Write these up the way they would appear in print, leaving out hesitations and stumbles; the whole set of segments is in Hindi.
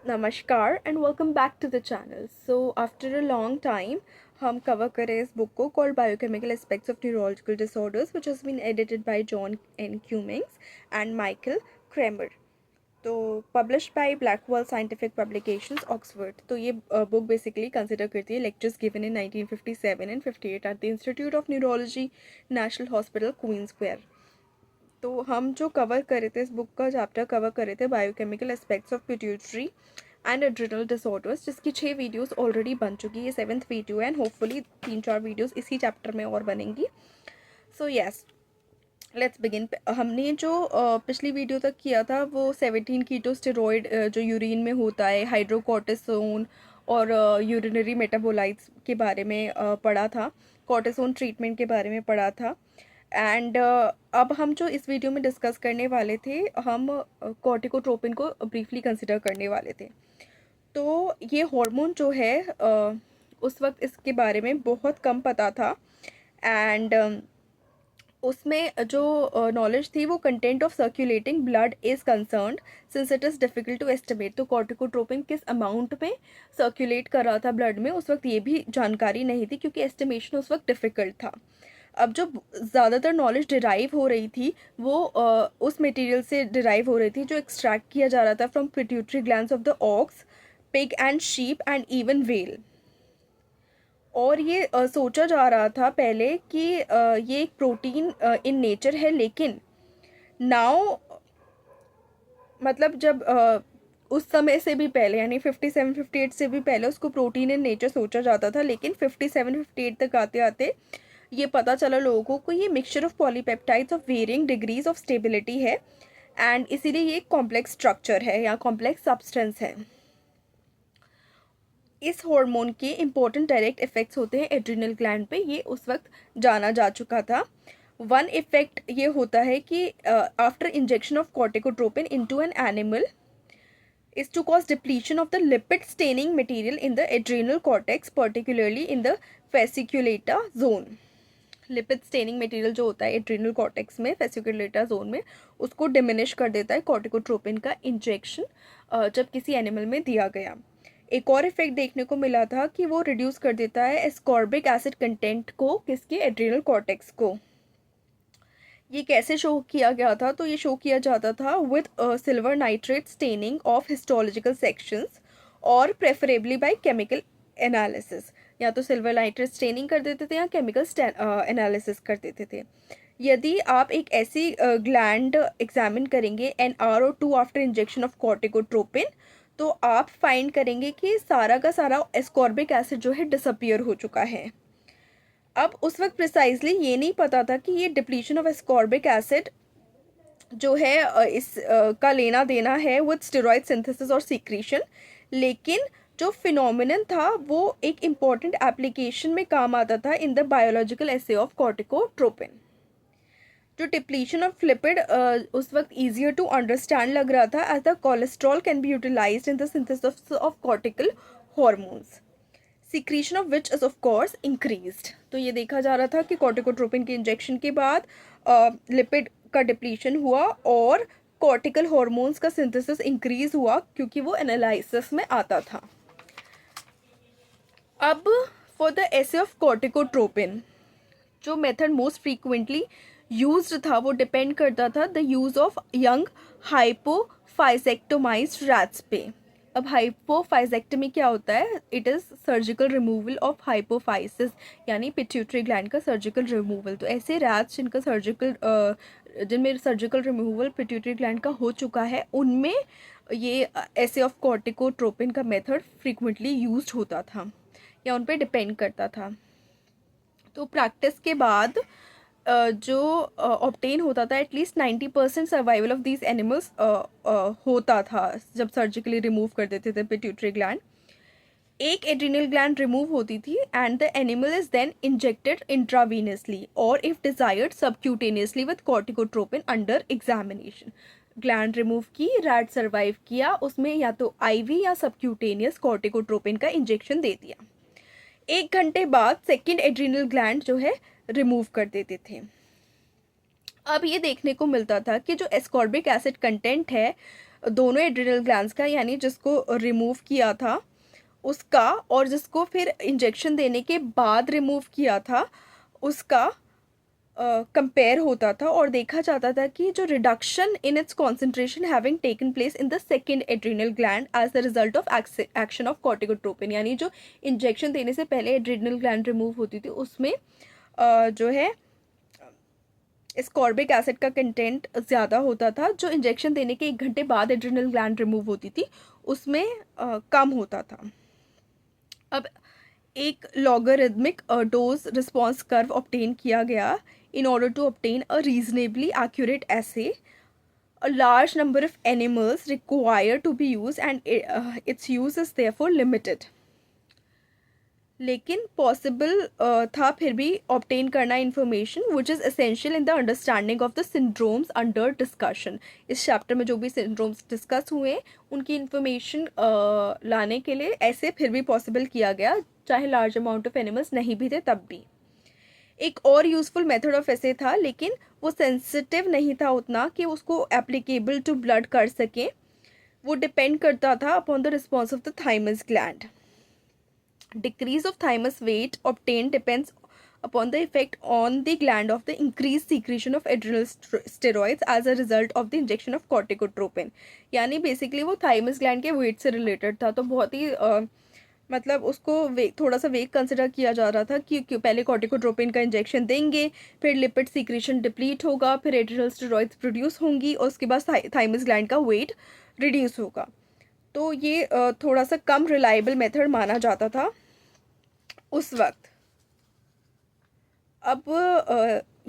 नमस्कार and welcome back to the channel. So after a long time हम कवर करें इस बुक को called biochemical aspects of neurological disorders which has been edited by John N Cummings and Michael Kramer. तो publish by Blackwell scientific publications Oxford. तो ये बुक बेसिकली कंसिडर करती है lectures given in 1957 and 58 at the Institute of Neurology, National Hospital, Queen Square. तो हम जो कवर कर रहे थे, इस बुक का चैप्टर कवर कर रहे थे biochemical aspects of pituitary and adrenal disorders, जिसकी 6 वीडियोस ऑलरेडी बन चुकी है। 7th video and hopefully 3-4 videos इसी चैप्टर में और बनेंगी। So yes, let's begin. हमने जो पिछली वीडियो तक किया था वो 17 कीटो स्टेरॉइड जो यूरिन में होता है, हाइड्रोकॉर्टिसोन और यूरिनरी मेटाबोलाइट्स के बारे में पढ़ा था, कॉर्टिसोन ट्रीटमेंट के बारे में पढ़ा था। एंड अब हम जो इस वीडियो में डिस्कस करने वाले थे, हम कॉर्टिकोट्रोपिन को ब्रीफली कंसिडर करने वाले थे। तो ये हार्मोन जो है उस वक्त इसके बारे में बहुत कम पता था। एंड उसमें जो नॉलेज थी वो content of circulating blood is concerned since it is difficult to estimate. तो कॉर्टिकोट्रोपिन किस अमाउंट में सर्कुलेट कर रहा था ब्लड में, उस वक्त ये भी जानकारी नहीं थी क्योंकि एस्टिमेशन उस वक्त डिफ़िकल्ट था। अब जो ज़्यादातर नॉलेज डिराइव हो रही थी वो उस मटेरियल से डिराइव हो रही थी जो एक्सट्रैक्ट किया जा रहा था from pituitary glands of the ox, pig and sheep and even whale. और ये सोचा जा रहा था पहले कि ये एक प्रोटीन इन नेचर है, लेकिन नाउ मतलब जब उस समय से भी पहले यानी 57-58 से भी पहले उसको प्रोटीन इन नेचर सोचा जाता था, लेकिन 57-58 तक आते आते ये पता चला लोगों को ये mixture of polypeptides of varying degrees of stability है एंड इसीलिए ये एक कॉम्प्लेक्स स्ट्रक्चर है या कॉम्प्लेक्स सब्सटेंस है। इस हार्मोन के इम्पोर्टेंट डायरेक्ट इफ़ेक्ट्स होते हैं एड्रिनल ग्लैंड पे, ये उस वक्त जाना जा चुका था। वन इफ़ेक्ट ये होता है कि after injection of corticotropin into an animal is to cause depletion of the lipid staining material in the adrenal cortex, particularly in the fasciculata zone. Lipid staining material जो होता है एड्रिनल कॉर्टेक्स में, फेसिकुलेटा जोन में, उसको डिमिनिश कर देता है कॉर्टिकोट्रोपिन का इंजेक्शन जब किसी एनिमल में दिया गया। एक और इफेक्ट देखने को मिला था कि वो रिड्यूस कर देता है एस्कॉर्बिक एसिड कंटेंट को, किसके, एड्रिनल कॉर्टेक्स को। ये कैसे शो किया गया था? तो ये शो किया जाता था with silver nitrate staining of histological sections और प्रेफरेबली बाय केमिकल एनालिसिस। या तो सिल्वर नाइट्रेट स्टेनिंग कर देते थे या केमिकल एनालिसिस कर देते थे। यदि आप एक ऐसी ग्लैंड एग्जामिन करेंगे एन आवर और 2 आफ्टर इंजेक्शन ऑफ कॉर्टिकोट्रोपिन, तो आप फाइंड करेंगे कि सारा का सारा एस्कॉर्बिक एसिड जो है डिसअपियर हो चुका है। अब उस वक्त प्रिसाइजली ये नहीं पता था कि ये डिप्लीशन ऑफ एस्कॉर्बिक एसिड जो है इस का लेना देना है विद स्टेरॉइड सिंथेसिस और सीक्रेशन, लेकिन जो फिनोमिनन था वो एक इम्पॉर्टेंट एप्लीकेशन में काम आता था in the biological assay of corticotropin. जो डिप्लीशन ऑफ लिपिड उस वक्त ईजियर टू अंडरस्टैंड लग रहा था as the cholesterol can be utilized in the synthesis of cortical hormones, secretion of which is of course increased. तो ये देखा जा रहा था कि कॉर्टिकोट्रोपिन के इंजेक्शन के बाद लिपिड का डिप्लीशन हुआ और कॉर्टिकल हॉर्मोन्स का सिंथेसिस इंक्रीज हुआ क्योंकि वो एनालिसिस में आता था। अब for the assay of corticotropin, जो मेथड मोस्ट फ्रीक्वेंटली यूज्ड था वो डिपेंड करता था the use of young hypophysectomized rats पे। अब हाइपोफाइजेक्टमी क्या होता है? It is surgical removal of hypophysis, यानी पिट्यूटरी ग्लैंड का सर्जिकल रिमूवल। तो ऐसे रैट्स जिनका जिनमें सर्जिकल रिमूवल पिट्यूटरी ग्लैंड का हो चुका है, उनमें ये ऐसे ऑफ कॉर्टिकोट्रोपिन का मेथड फ्रीक्वेंटली यूज्ड होता था या उन पर डिपेंड करता था। तो प्रैक्टिस के बाद जो ऑब्टेन होता था, at least 90% survival of these animals होता था जब सर्जिकली रिमूव कर देते थे पिट्यूटरी ग्लैंड। एक एड्रिनल ग्लैंड रिमूव होती थी and the animal is then injected intravenously और if desired subcutaneously with corticotropin under examination. Gland remove की, रैट सर्वाइव किया, उसमें या तो आईवी या सबक्यूटेनियस कॉर्टिकोट्रोपिन का इंजेक्शन दे दिया। 1 घंटे बाद सेकेंड एड्रिनल ग्लैंड जो है रिमूव कर देते थे। अब ये देखने को मिलता था कि जो एस्कॉर्बिक एसिड कंटेंट है दोनों एड्रिनल ग्लैंड्स का, यानी जिसको रिमूव किया था उसका और जिसको फिर इंजेक्शन देने के बाद रिमूव किया था उसका कंपेयर होता था और देखा जाता था कि जो reduction in its concentration having taken place in the second adrenal gland as the result of action of corticotropin, यानी जो इंजेक्शन देने से पहले एड्रिनल ग्लैंड रिमूव होती थी उसमें जो है स्कॉर्बिक एसिड का कंटेंट ज़्यादा होता था, जो इंजेक्शन देने के 1 घंटे बाद एड्रिनल ग्लैंड रिमूव होती थी उसमें कम होता था। अब एक logarithmic dose response curve obtain किया गया in order to obtain a reasonably accurate assay. A large number of animals required to be used and its use is therefore limited. लेकिन पॉसिबल था फिर भी ऑब्टेन करना information which is essential in the understanding of the syndromes under discussion. इस चैप्टर में जो भी सिंड्रोम्स डिस्कस हुए उनकी इन्फॉर्मेशन लाने के लिए ऐसे फिर भी पॉसिबल किया गया, चाहे लार्ज अमाउंट ऑफ एनिमल्स नहीं भी थे तब भी। एक और यूज़फुल मेथड ऑफ ऐसे था, लेकिन वो सेंसिटिव नहीं था उतना कि उसको एप्लीकेबल टू ब्लड कर सके। वो डिपेंड करता था upon the response of the thymus gland. Decrease of thymus weight obtain depends upon the effect on the gland of the increased secretion of adrenal steroids as a result of the injection of corticotropin। यानी बेसिकली वो थाइमस ग्लैंड के वेट से रिलेटेड था, तो बहुत ही मतलब उसको थोड़ा सा वेग कंसिडर किया जा रहा था कि पहले कॉर्टिकोट्रोपिन का इंजेक्शन देंगे, फिर लिपिड सीक्रेशन डिप्लीट होगा, फिर एड्रिनल स्टेरॉइड्स प्रोड्यूस होंगी और उसके बाद थाइमस ग्लैंड का वेट रिड्यूस होगा। तो ये थोड़ा सा कम रिलायबल मेथड माना जाता था उस वक्त। अब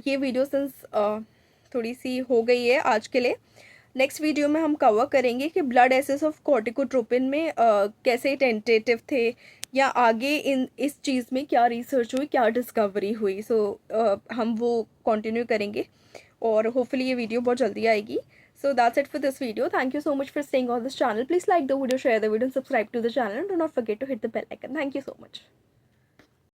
ये वीडियो सिंस थोड़ी सी हो गई है आज के लिए, नेक्स्ट वीडियो में हम कवर करेंगे कि ब्लड एसेस ऑफ कॉर्टिकोट्रोपिन में कैसे टेंटेटिव थे या आगे इस चीज़ में क्या रिसर्च हुई, क्या डिस्कवरी हुई। सो हम वो कंटिन्यू करेंगे और होपफुली ये वीडियो बहुत जल्दी आएगी। So that's it for this video. Thank you so much for staying on this channel. Please like the video, share the video and subscribe to the channel and do not forget to hit the bell icon. Thank you so much.